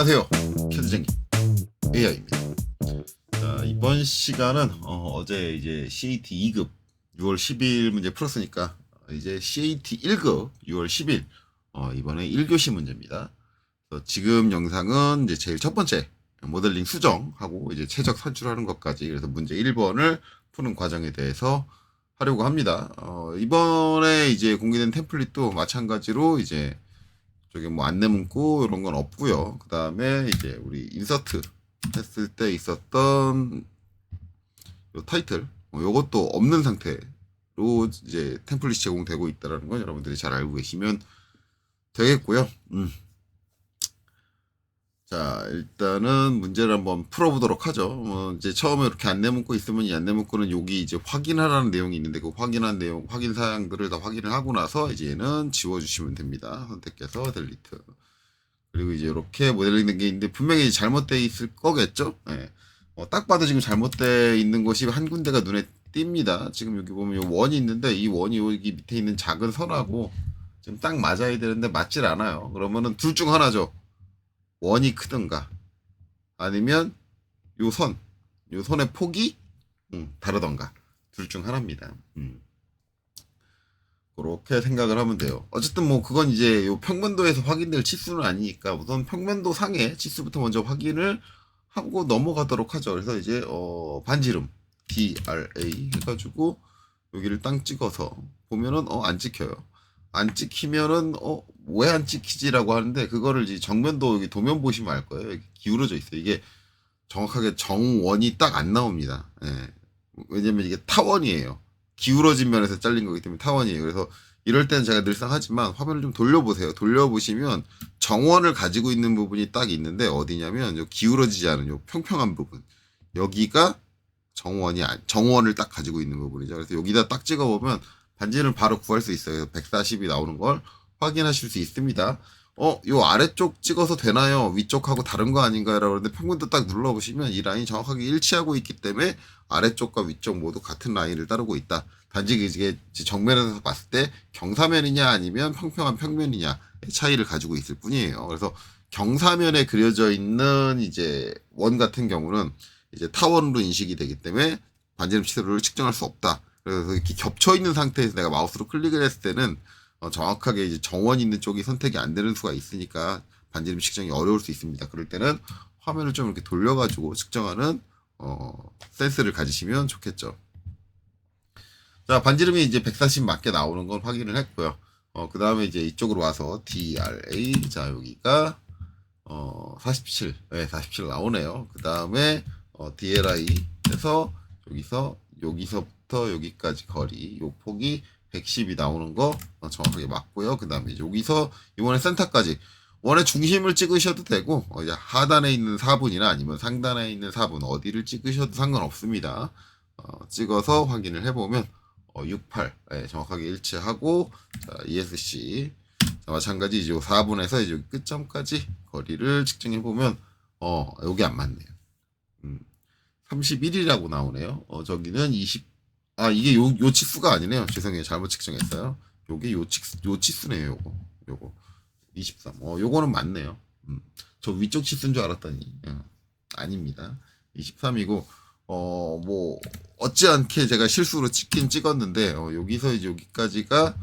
안녕하세요. 캐드쟁이 AI입니다. 자, 이번 시간은 어제 이제 CAT 2급 6월 10일 문제 풀었으니까 이제 CAT 1급 6월 10일 이번에 1교시 문제입니다. 지금 영상은 이제 제일 첫 번째 모델링 수정하고 이제 최적 산출하는 것까지, 그래서 문제 1번을 푸는 과정에 대해서 하려고 합니다. 이번에 이제 공개된 템플릿도 마찬가지로 이제 저기 뭐 안내 문구 이런 건 없고요. 그 다음에 이제 우리 인서트 했을 때 있었던 요 타이틀 요것도 없는 상태로 이제 템플릿이 제공되고 있다는 건 여러분들이 잘 알고 계시면 되겠고요. 자, 일단은 문제를 한번 풀어보도록 하죠. 이제 처음에 이렇게 안내 문구 있으면 이 안내 문구는 여기 이제 확인하라는 내용이 있는데 그 확인한 내용, 확인 사항들을 다 확인을 하고 나서 이제 얘는 지워주시면 됩니다. 선택해서 델리트. 그리고 이제 이렇게 모델링 된 게 있는데 분명히 잘못되어 있을 거겠죠? 네. 딱 봐도 지금 잘못되어 있는 것이 한 군데가 눈에 띕니다. 지금 여기 보면 요 원이 있는데 이 원이 여기 밑에 있는 작은 선하고 지금 딱 맞아야 되는데 맞질 않아요. 그러면은 둘 중 하나죠. 원이 크든가 아니면 요 선의 폭이 다르던가 둘 중 하나입니다. 그렇게 생각을 하면 돼요. 어쨌든 뭐 그건 이제 요 평면도에서 확인될 치수는 아니니까 우선 평면도 상의 치수부터 먼저 확인을 하고 넘어가도록 하죠. 그래서 이제 반지름 DRA 해가지고 여기를 땅 찍어서 보면은 안 찍혀요. 안 찍히면은 왜 안 찍히지라고 하는데, 그거를 이제 정면도 여기 도면 보시면 알 거예요. 여기 기울어져 있어요. 이게 정확하게 정원이 딱 안 나옵니다. 예. 왜냐면 이게 타원이에요. 기울어진 면에서 잘린 거기 때문에 타원이에요. 그래서 이럴 때는 제가 늘상 하지만 화면을 좀 돌려보세요. 돌려보시면 정원을 가지고 있는 부분이 딱 있는데 어디냐면 요 기울어지지 않은 요 평평한 부분, 여기가 정원을 딱 가지고 있는 부분이죠. 그래서 여기다 딱 찍어보면 반지를 바로 구할 수 있어요. 140이 나오는 걸 확인하실 수 있습니다. 요 아래쪽 찍어서 되나요? 위쪽하고 다른 거 아닌가요? 라고 그러는데 평균도 딱 눌러보시면 이 라인이 정확하게 일치하고 있기 때문에 아래쪽과 위쪽 모두 같은 라인을 따르고 있다. 단지 이게 정면에서 봤을 때 경사면이냐 아니면 평평한 평면이냐의 차이를 가지고 있을 뿐이에요. 그래서 경사면에 그려져 있는 이제 원 같은 경우는 이제 타원으로 인식이 되기 때문에 반지름 치수를 측정할 수 없다. 그래서 이렇게 겹쳐 있는 상태에서 내가 마우스로 클릭을 했을 때는 정확하게 이제 정원 있는 쪽이 선택이 안 되는 수가 있으니까 반지름 측정이 어려울 수 있습니다. 그럴 때는 화면을 좀 이렇게 돌려가지고 측정하는 센스를 가지시면 좋겠죠. 자, 반지름이 이제 140 맞게 나오는 건 확인을 했고요. 그 다음에 이제 이쪽으로 와서 DRA, 자, 여기가 47, 네, 47 나오네요. 그 다음에 DLI 해서 여기서부터 여기까지 거리, 요 폭이 110이 나오는 거 정확하게 맞고요. 그 다음에 여기서 이번에 센터까지 원의 중심을 찍으셔도 되고 이제 하단에 있는 4분이나 아니면 상단에 있는 4분 어디를 찍으셔도 상관없습니다. 찍어서 확인을 해보면 68 네, 정확하게 일치하고, 자, ESC 자, 마찬가지 이제 4분에서 이제 끝점까지 거리를 측정해보면 여기 안 맞네요. 31이라고 나오네요. 저기는 20, 이게 요 치수가 아니네요. 죄송해요. 잘못 측정했어요. 요게 요 치수네요. 요거 23. 요거는 맞네요. 저 위쪽 치수인 줄 알았더니 아닙니다. 23이고 뭐 어찌않게 제가 실수로 찍긴 찍었는데 여기서 이제 여기까지가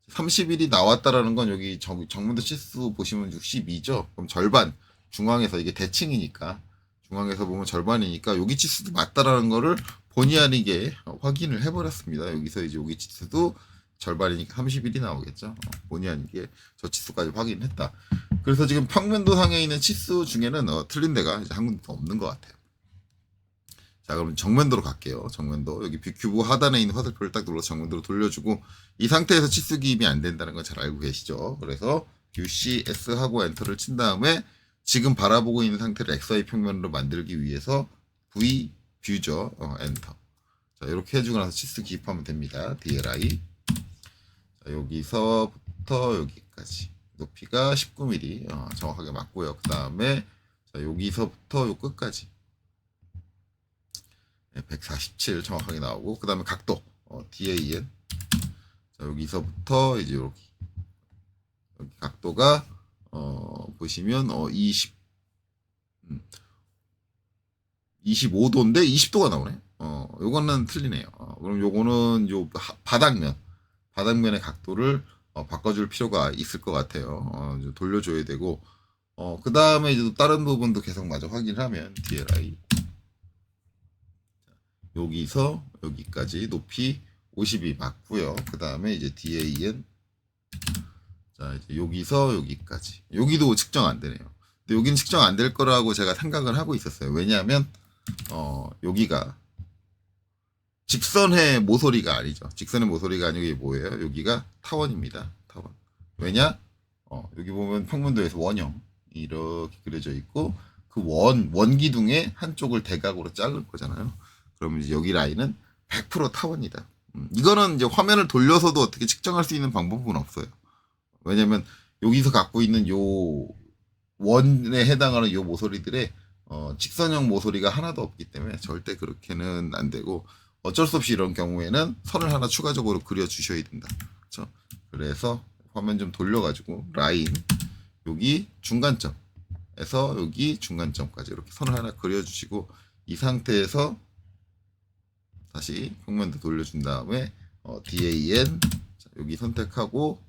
31이 나왔다라는 건 여기 정면도 치수 보시면 62죠. 그럼 절반, 중앙에서 이게 대칭이니까 중앙에서 보면 절반이니까 여기 치수도 맞다라는 거를 본의 아니게 확인을 해버렸습니다. 여기서 이제 여기 치수도 절반이니까 31이 나오겠죠. 본의 아니게 저 치수까지 확인했다. 그래서 지금 평면도 상에 있는 치수 중에는 틀린 데가 이제 한 군데도 없는 것 같아요. 자, 그럼 정면도로 갈게요. 정면도 여기 뷰큐브 하단에 있는 화살표를 딱 눌러서 정면도로 돌려주고, 이 상태에서 치수 기입이 안 된다는 건 잘 알고 계시죠. 그래서 UCS 하고 엔터를 친 다음에 지금 바라보고 있는 상태를 XY 평면으로 만들기 위해서 V 뷰죠. 엔터. 자, 이렇게 해주고 나서 치수 기입하면 됩니다. DLI. 자, 여기서부터 여기까지 높이가 19mm 정확하게 맞고요. 그 다음에 여기서부터 요 끝까지 147 정확하게 나오고, 그 다음에 각도 DAN. 자, 여기서부터 이제 여기 각도가 보시면 20 25도인데 20도가 나오네. 요거는 틀리네요. 그럼 요거는 요 바닥면의 각도를 바꿔줄 필요가 있을 것 같아요. 좀 돌려줘야 되고, 그 다음에 이제 또 다른 부분도 계속 마저 확인하면 DLI 여기서 여기까지 높이 50이 맞고요. 그 다음에 이제 DAN 자 이제 여기서 여기까지 여기도 측정 안 되네요. 근데 여기는 측정 안 될 거라고 제가 생각을 하고 있었어요. 왜냐하면 여기가 직선의 모서리가 아니죠. 직선의 모서리가 아니고 이게 뭐예요? 여기가 타원입니다. 타원. 왜냐? 여기 보면 평면도에서 원형 이렇게 그려져 있고 그 원기둥의 한쪽을 대각으로 자를 거잖아요. 그러면 이제 여기 라인은 100% 타원이다. 이거는 이제 화면을 돌려서도 어떻게 측정할 수 있는 방법은 없어요. 왜냐면 여기서 갖고 있는 요 원에 해당하는 요 모서리들의 직선형 모서리가 하나도 없기 때문에 절대 그렇게는 안 되고 어쩔 수 없이 이런 경우에는 선을 하나 추가적으로 그려 주셔야 된다. 그렇죠? 그래서 화면 좀 돌려가지고 라인 여기 중간점에서 여기 중간점까지 이렇게 선을 하나 그려주시고 이 상태에서 다시 평면도 돌려준 다음에 DAN 여기 선택하고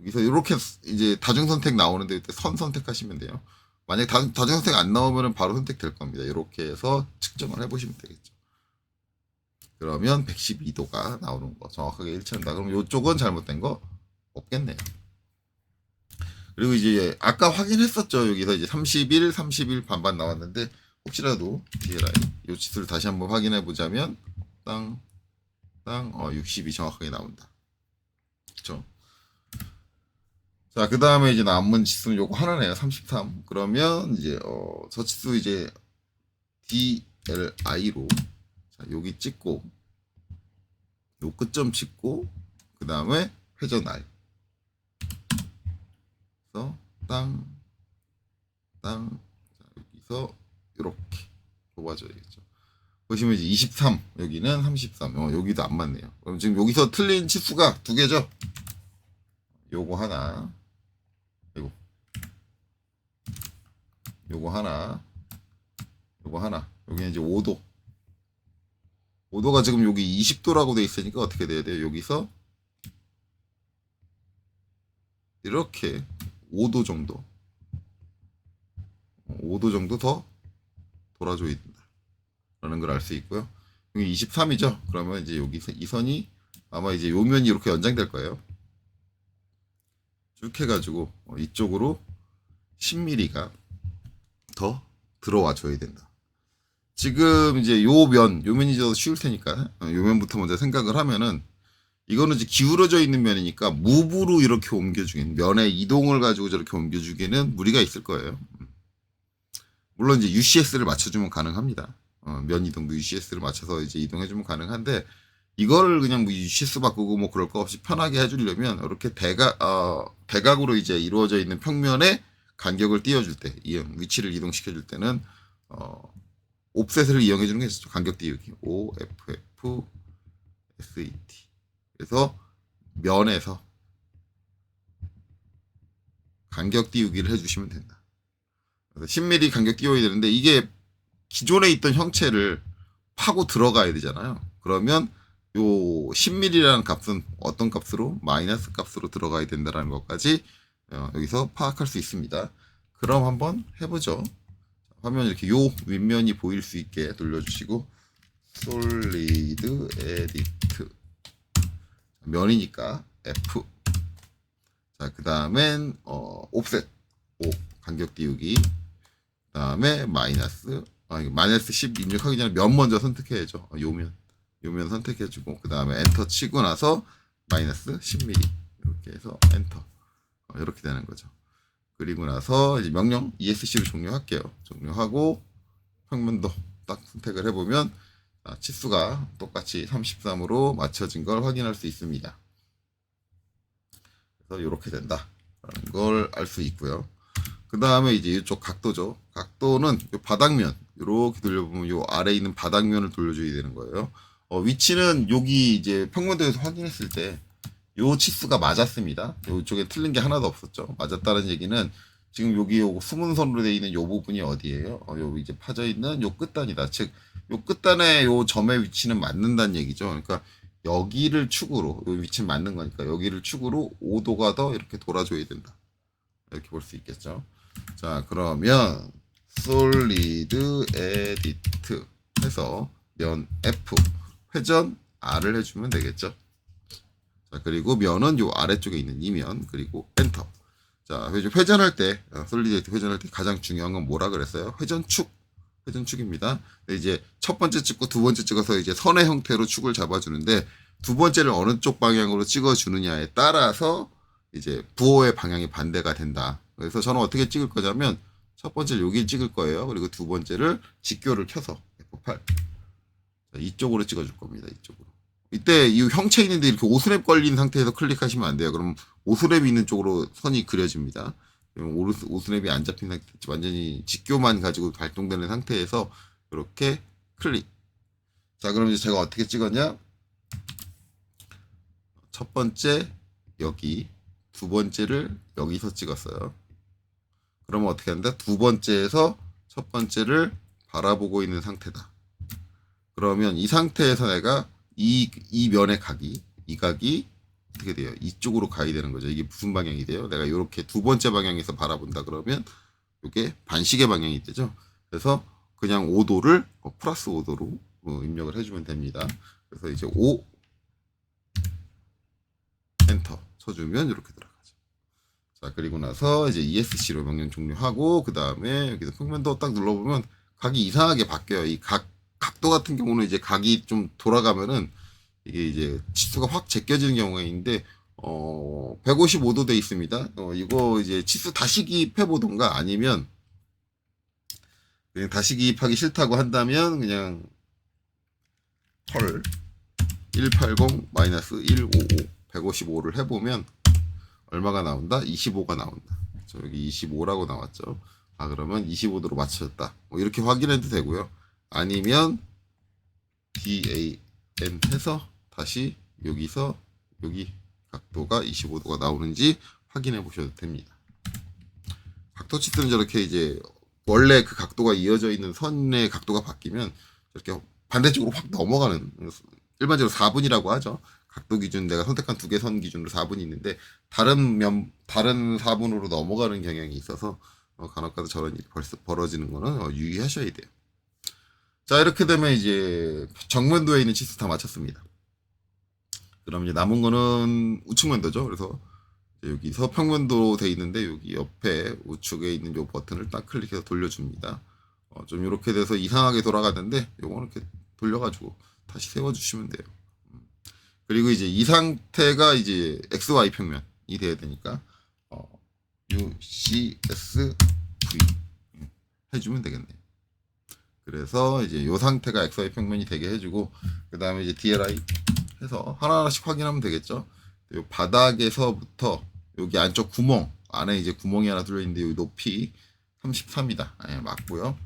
여기서 이렇게 이제 다중 선택 나오는데 이때 선 선택하시면 돼요. 만약 다중 선택 안 나오면 바로 선택될 겁니다. 이렇게 해서 측정을 해보시면 되겠죠. 그러면 112도가 나오는 거 정확하게 일치한다. 그럼 이쪽은 잘못된 거 없겠네요. 그리고 이제 아까 확인했었죠. 여기서 이제 31, 31 반반 나왔는데 혹시라도 DLI 이 지수를 다시 한번 확인해 보자면 땅 60이 정확하게 나온다. 그렇죠? 자, 그 다음에 이제 남은 지수는 요거 하나네요. 33. 그러면 이제 저 지수 이제 DLI로 자, 여기 찍고 요 끝점 찍고 그 다음에 회전 R 그래서 땅 자, 여기서 이렇게 뽑아줘야겠죠. 보시면 이제 23 여기는 33 여기도 안 맞네요. 그럼 지금 여기서 틀린 치수가 두 개죠. 요거 하나 요거 하나 여기 이제 5도가 지금 여기 20도라고 돼 있으니까 어떻게 돼야 돼요? 여기서 이렇게 5도 정도 더 돌아줘야 된다 라는 걸 알 수 있고요. 여기 23이죠. 그러면 이제 여기서 이 선이 아마 이제 요 면이 이렇게 연장될 거예요. 쭉 해가지고 이쪽으로 10mm가 더 들어와 줘야 된다. 지금 이제 요 면이 더 쉬울 테니까 요 면부터 먼저 생각을 하면은 이거는 이제 기울어져 있는 면이니까 무브로 이렇게 옮겨주기는 면의 이동을 가지고 저렇게 옮겨주기는 무리가 있을 거예요. 물론 이제 UCS를 맞춰주면 가능합니다. 면 이동도 UCS를 맞춰서 이제 이동해주면 가능한데 이거를 그냥 뭐 UCS 바꾸고 뭐 그럴 거 없이 편하게 해주려면 이렇게 대각으로 이제 이루어져 있는 평면에 간격을 띄워줄 때, 위치를 이동시켜줄 때는 옵셋을 이용해 주는 게 있죠. 간격 띄우기. OFF SET. 그래서 면에서 간격 띄우기를 해주시면 된다. 그래서 10mm 간격 띄워야 되는데 이게 기존에 있던 형체를 파고 들어가야 되잖아요. 그러면 요 10mm라는 값은 어떤 값으로? 마이너스 값으로 들어가야 된다는 것까지 여기서 파악할 수 있습니다. 그럼 한번 해보죠. 화면 이렇게 요 윗면이 보일 수 있게 돌려주시고 솔리드 에디트 면이니까 F 자 그 다음엔 옵셋 5 간격 띄우기 그 다음에 마이너스 10 입력하기 전에 면 먼저 선택해야죠. 요면 선택해주고 그 다음에 엔터 치고 나서 마이너스 10mm 이렇게 해서 엔터 이렇게 되는 거죠. 그리고 나서 이제 명령 ESC로 종료할게요. 종료하고 평면도 딱 선택을 해보면 치수가 똑같이 33으로 맞춰진 걸 확인할 수 있습니다. 그래서 이렇게 된다라는 걸 알 수 있고요. 그 다음에 이제 이쪽 각도죠. 각도는 요 바닥면 이렇게 돌려보면 요 아래에 있는 바닥면을 돌려줘야 되는 거예요. 위치는 여기 이제 평면도에서 확인했을 때 요 치수가 맞았습니다. 이쪽에 틀린 게 하나도 없었죠. 맞았다는 얘기는 지금 여기 요 수문선으로 되어 있는 요 부분이 어디예요? 요 이제 파져 있는 요 끝단이다. 즉, 요 끝단에 요 점의 위치는 맞는다는 얘기죠. 그러니까 여기를 축으로, 요 위치는 맞는 거니까 여기를 축으로 5도가 더 이렇게 돌아줘야 된다. 이렇게 볼 수 있겠죠. 자, 그러면 솔리드 에디트 해서 면 F 회전 R을 해주면 되겠죠. 자, 그리고 면은 요 아래쪽에 있는 이 면, 그리고 엔터. 자, 회전할 때, 솔리드 에디트 회전할 때 가장 중요한 건 뭐라 그랬어요? 회전축. 회전축입니다. 이제 첫 번째 찍고 두 번째 찍어서 이제 선의 형태로 축을 잡아주는데, 두 번째를 어느 쪽 방향으로 찍어주느냐에 따라서 이제 부호의 방향이 반대가 된다. 그래서 저는 어떻게 찍을 거냐면, 첫 번째를 여기 찍을 거예요. 그리고 두 번째를 직교를 켜서 F8. 자, 이쪽으로 찍어줄 겁니다. 이쪽으로. 이때 이 형체 있는데 이렇게 오스랩 걸린 상태에서 클릭하시면 안 돼요. 그럼 오스랩이 있는 쪽으로 선이 그려집니다. 오스랩이 안 잡힌 상태, 완전히 직교만 가지고 발동되는 상태에서 이렇게 클릭. 자, 그럼 이제 제가 어떻게 찍었냐? 첫 번째 여기, 두 번째를 여기서 찍었어요. 그러면 어떻게 한다? 두 번째에서 첫 번째를 바라보고 있는 상태다. 그러면 이 상태에서 내가 이 면의 각이, 이 각이 어떻게 돼요? 이쪽으로 가야 되는 거죠. 이게 무슨 방향이 돼요? 내가 이렇게 두 번째 방향에서 바라본다 그러면 이게 반시계 방향이 되죠. 그래서 그냥 5도를 플러스 5도로 입력을 해주면 됩니다. 그래서 이제 5 엔터 쳐주면 이렇게 들어가죠. 자, 그리고 나서 이제 ESC로 명령 종료하고 그 다음에 여기서 평면도 딱 눌러보면 각이 이상하게 바뀌어요. 이 각도 같은 경우는 이제 각이 좀 돌아가면은 이게 이제 치수가 확 제껴지는 경우가 있는데 155도 돼 있습니다. 이거 이제 치수 다시 기입해 보던가 아니면 그냥 다시 기입하기 싫다고 한다면 그냥 헐 180-155 155를 해보면 얼마가 나온다? 25가 나온다. 저 여기 25라고 나왔죠. 아, 그러면 25도로 맞춰졌다. 뭐 이렇게 확인해도 되고요. 아니면 DAM 해서 다시 여기서 여기 각도가 25도가 나오는지 확인해 보셔도 됩니다. 각도 치수는 저렇게 이제 원래 그 각도가 이어져 있는 선의 각도가 바뀌면 이렇게 반대쪽으로 확 넘어가는, 일반적으로 4분이라고 하죠. 각도 기준 내가 선택한 두 개 선 기준으로 4분이 있는데 다른 4분으로 넘어가는 경향이 있어서 간혹가다 저런 일이 벌어지는 거는 유의하셔야 돼요. 자, 이렇게 되면 이제 정면도에 있는 치수 다 마쳤습니다. 그럼 이제 남은 거는 우측면도죠. 그래서 여기서 평면도로 돼 있는데 여기 옆에 우측에 있는 요 버튼을 딱 클릭해서 돌려줍니다. 좀 이렇게 돼서 이상하게 돌아가는데 요거는 이렇게 돌려가지고 다시 세워주시면 돼요. 그리고 이제 이 상태가 이제 XY 평면이 돼야 되니까 UCSV 해주면 되겠네요. 그래서 이제 이 상태가 XY 평면이 되게 해주고 그 다음에 이제 DLI 해서 하나하나씩 확인하면 되겠죠. 요 바닥에서부터 여기 안쪽 구멍 안에 이제 구멍이 하나 들어있는데 이 높이 33이다. 네, 맞고요.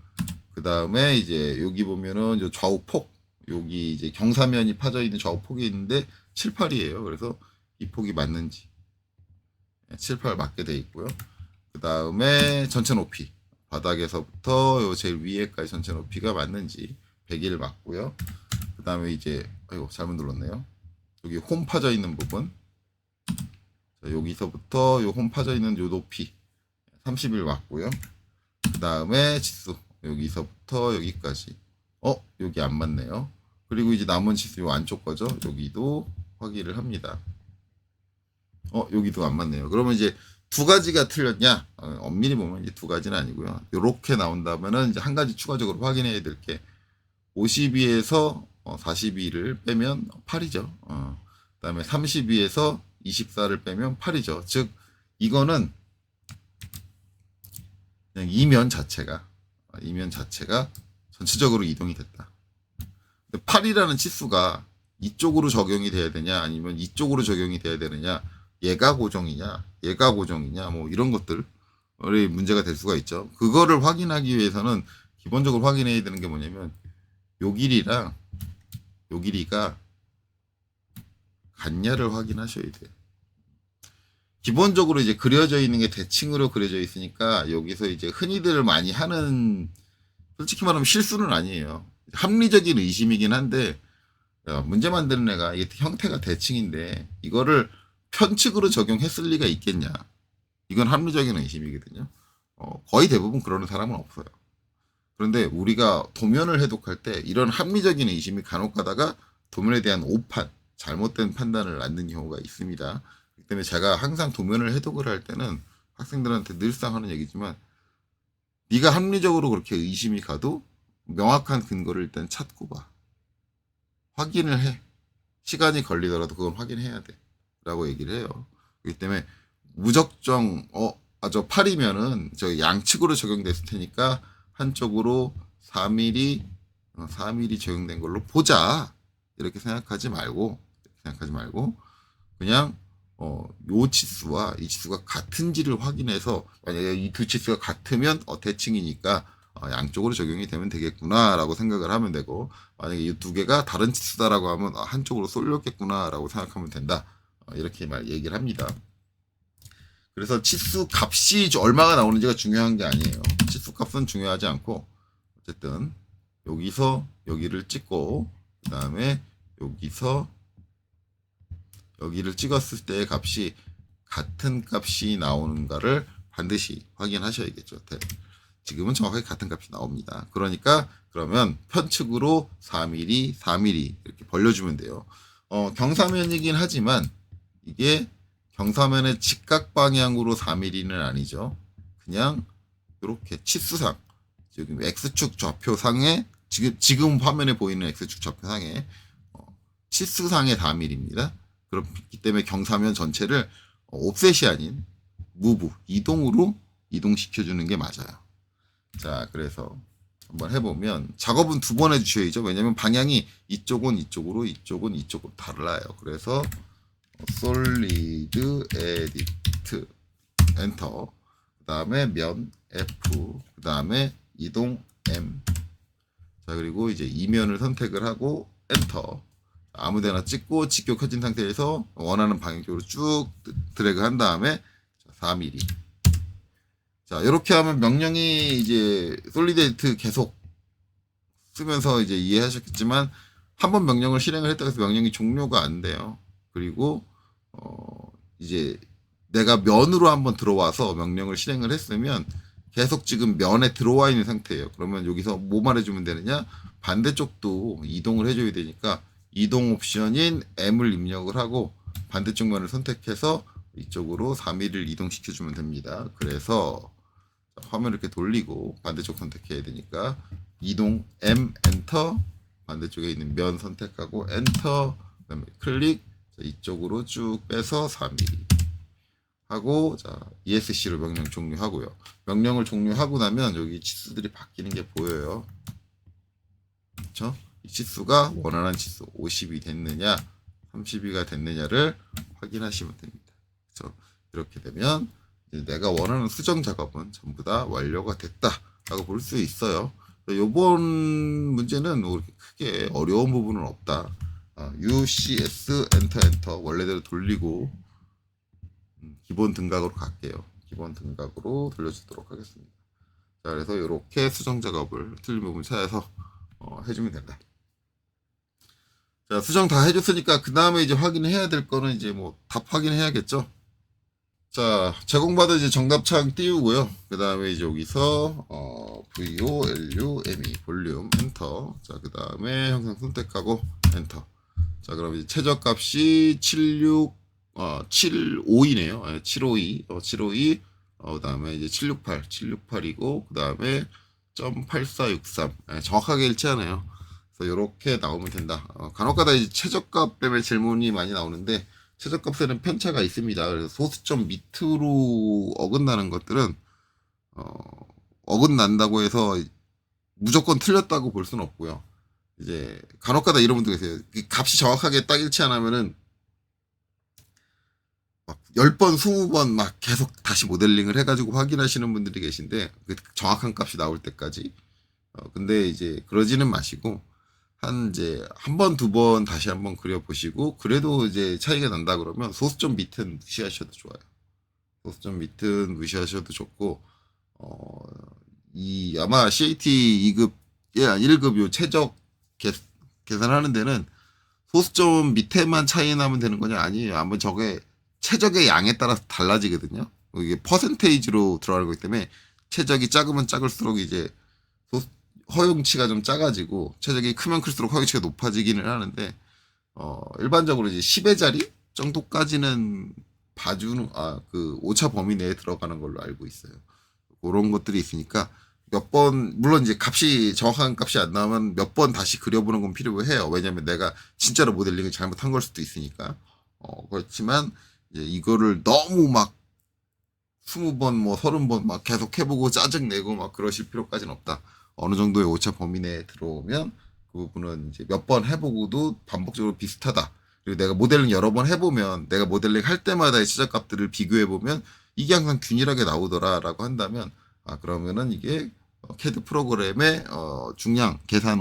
그 다음에 이제 여기 보면은 요 좌우 폭, 여기 이제 경사면이 파져 있는 좌우 폭이 있는데 7, 8이에요. 그래서 이 폭이 맞는지 7, 8 맞게 돼 있고요. 그 다음에 전체 높이 바닥에서부터 요 제일 위에까지 전체 높이가 맞는지 100일 맞고요. 그 다음에 이제 아이고 잘못 눌렀네요. 여기 홈 파져 있는 부분, 자, 여기서부터 요 홈 파져 있는 요 높이 30일 맞고요. 그 다음에 치수 여기서부터 여기까지 여기 안 맞네요. 그리고 이제 남은 치수 요 안쪽 거죠. 여기도 확인을 합니다. 여기도 안 맞네요. 그러면 이제 두 가지가 틀렸냐? 엄밀히 보면 이제 두 가지는 아니고요. 이렇게 나온다면은 이제 한 가지 추가적으로 확인해야 될 게 52에서 42를 빼면 8이죠. 그다음에 32에서 24를 빼면 8이죠. 즉 이거는 그냥 이면 자체가 전체적으로 이동이 됐다. 근데 8이라는 치수가 이쪽으로 적용이 돼야 되냐 아니면 이쪽으로 적용이 돼야 되느냐, 얘가 고정이냐 뭐 이런 것들이 문제가 될 수가 있죠. 그거를 확인하기 위해서는 기본적으로 확인해야 되는 게 뭐냐면 요 길이랑 요 길이가 같냐를 확인하셔야 돼요. 기본적으로 이제 그려져 있는 게 대칭으로 그려져 있으니까 여기서 이제 흔히들 많이 하는 솔직히 말하면 실수는 아니에요. 합리적인 의심이긴 한데 야, 문제 만드는 애가 이게 형태가 대칭인데 이거를 편측으로 적용했을 리가 있겠냐? 이건 합리적인 의심이거든요. 거의 대부분 그러는 사람은 없어요. 그런데 우리가 도면을 해독할 때 이런 합리적인 의심이 간혹 가다가 도면에 대한 오판, 잘못된 판단을 낳는 경우가 있습니다. 그렇기 때문에 제가 항상 도면을 해독을 할 때는 학생들한테 늘상 하는 얘기지만 네가 합리적으로 그렇게 의심이 가도 명확한 근거를 일단 찾고 봐. 확인을 해. 시간이 걸리더라도 그건 확인해야 돼. 라고 얘기를 해요. 그렇기 때문에 무적정 저 8이면은 저 양측으로 적용됐을 테니까 한쪽으로 4mm 적용된 걸로 보자. 이렇게 생각하지 말고 그냥 요 치수와 이 치수가 같은지를 확인해서 만약에 이 두 치수가 같으면 대칭이니까 양쪽으로 적용이 되면 되겠구나라고 생각을 하면 되고 만약에 이 두 개가 다른 치수다라고 하면 한쪽으로 쏠렸겠구나라고 생각하면 된다. 이렇게 얘기를 합니다. 그래서 치수 값이 얼마가 나오는지가 중요한 게 아니에요. 치수 값은 중요하지 않고 어쨌든 여기서 여기를 찍고 그 다음에 여기서 여기를 찍었을 때의 값이 같은 값이 나오는가를 반드시 확인하셔야겠죠. 지금은 정확하게 같은 값이 나옵니다. 그러니까 그러면 편측으로 4mm, 4mm 이렇게 벌려주면 돼요. 경사면이긴 하지만 이게 경사면의 직각 방향으로 4mm는 아니죠. 그냥 이렇게 치수상 지금 X축 좌표상에 지금 화면에 보이는 X축 좌표상에 치수상의 4mm입니다. 그렇기 때문에 경사면 전체를 옵셋이 아닌 무브, 이동으로 이동시켜주는 게 맞아요. 자, 그래서 한번 해보면 작업은 두 번 해주셔야죠. 왜냐면 방향이 이쪽은 이쪽으로, 이쪽은 이쪽으로 달라요. 그래서 솔리드 에디트 엔터 그 다음에 면 F 그 다음에 이동 M 자 그리고 이제 이면을 선택을 하고 엔터 아무데나 찍고 직격해진 상태에서 원하는 방향 쪽으로 쭉 드래그 한 다음에 4mm 자 이렇게 하면 명령이 이제 솔리드 에디트 계속 쓰면서 이제 이해하셨겠지만 한번 명령을 실행을 했다고 해서 명령이 종료가 안 돼요. 그리고 이제 내가 면으로 한번 들어와서 명령을 실행을 했으면 계속 지금 면에 들어와 있는 상태예요. 그러면 여기서 뭐 말해주면 되느냐? 반대쪽도 이동을 해줘야 되니까 이동 옵션인 M을 입력을 하고 반대쪽 면을 선택해서 이쪽으로 3mm를 이동시켜주면 됩니다. 그래서 화면을 이렇게 돌리고 반대쪽 선택해야 되니까 이동 M 엔터 반대쪽에 있는 면 선택하고 엔터 그다음에 클릭 이쪽으로 쭉 빼서 3mm 하고 자 ESC로 명령 종료하고요. 명령을 종료하고 나면 여기 치수들이 바뀌는 게 보여요. 그렇죠? 이 치수가 원하는 치수 50이 됐느냐 30이가 됐느냐를 확인하시면 됩니다. 그렇죠? 이렇게 되면 내가 원하는 수정 작업은 전부 다 완료가 됐다라고 볼 수 있어요. 이번 문제는 뭐 그렇게 크게 어려운 부분은 없다. UCS 엔터 원래대로 돌리고 기본 등각으로 갈게요. 기본 등각으로 돌려주도록 하겠습니다. 자, 그래서 이렇게 수정 작업을 틀린 부분 찾아서 해주면 된다. 자, 수정 다 해줬으니까 그 다음에 이제 확인해야 될 거는 이제 뭐 답 확인해야겠죠. 자, 제공받은 이제 정답창 띄우고요. 그 다음에 이제 여기서 VOLUME 볼륨 엔터. 자, 그 다음에 형상 선택하고 엔터. 자, 그럼 이제 최저값이 752네요. 752, 752. 그 다음에 이제 768이고, 그 다음에 .8463. 정확하게 일치하네요. 그래서 이렇게 나오면 된다. 간혹가다 이제 최저값 때문에 질문이 많이 나오는데, 최저값에는 편차가 있습니다. 그래서 소수점 밑으로 어긋나는 것들은, 어긋난다고 해서 무조건 틀렸다고 볼 수는 없고요. 이제 간혹가다 이런 분들 계세요. 값이 정확하게 딱 일치 안 하면은 막 10번, 20번 막 계속 다시 모델링을 해가지고 확인하시는 분들이 계신데 그 정확한 값이 나올 때까지. 근데 이제 그러지는 마시고 이제 한 번, 두 번 다시 한번 그려보시고 그래도 이제 차이가 난다 그러면 소수점 밑은 무시하셔도 좋아요. 소수점 밑은 무시하셔도 좋고, 아마 CAT 2급, 1급 요 최적 계산하는 데는 소수점 밑에만 차이 나면 되는 거냐? 아니에요. 아마 저게 최적의 양에 따라서 달라지거든요. 이게 퍼센테이지로 들어가는 거기 때문에 최적이 작으면 작을수록 이제 허용치가 좀 작아지고 최적이 크면 클수록 허용치가 높아지기는 하는데 일반적으로 이제 10의 자리 정도까지는 봐주는 그 오차 범위 내에 들어가는 걸로 알고 있어요. 그런 것들이 있으니까 몇 번 물론 이제 값이 정확한 값이 안 나오면 몇 번 다시 그려보는 건 필요해요. 왜냐면 내가 진짜로 모델링을 잘못한 걸 수도 있으니까. 그렇지만 이제 이거를 너무 막 20번 뭐 30번 막 계속 해보고 짜증 내고 막 그러실 필요까지는 없다. 어느 정도의 오차 범위 내에 들어오면 그 부분은 이제 몇 번 해보고도 반복적으로 비슷하다. 그리고 내가 모델링 여러 번 해보면 내가 모델링 할 때마다의 시작값들을 비교해보면 이게 항상 균일하게 나오더라라고 한다면 그러면은 이게 CAD 프로그램의 중량 계산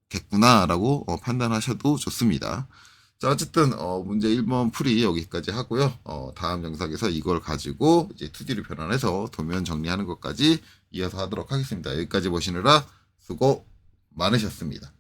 오차겠구나라고 판단하셔도 좋습니다. 자, 어쨌든 문제 1번 풀이 여기까지 하고요. 다음 영상에서 이걸 가지고 이제 2D로 변환해서 도면 정리하는 것까지 이어서 하도록 하겠습니다. 여기까지 보시느라 수고 많으셨습니다.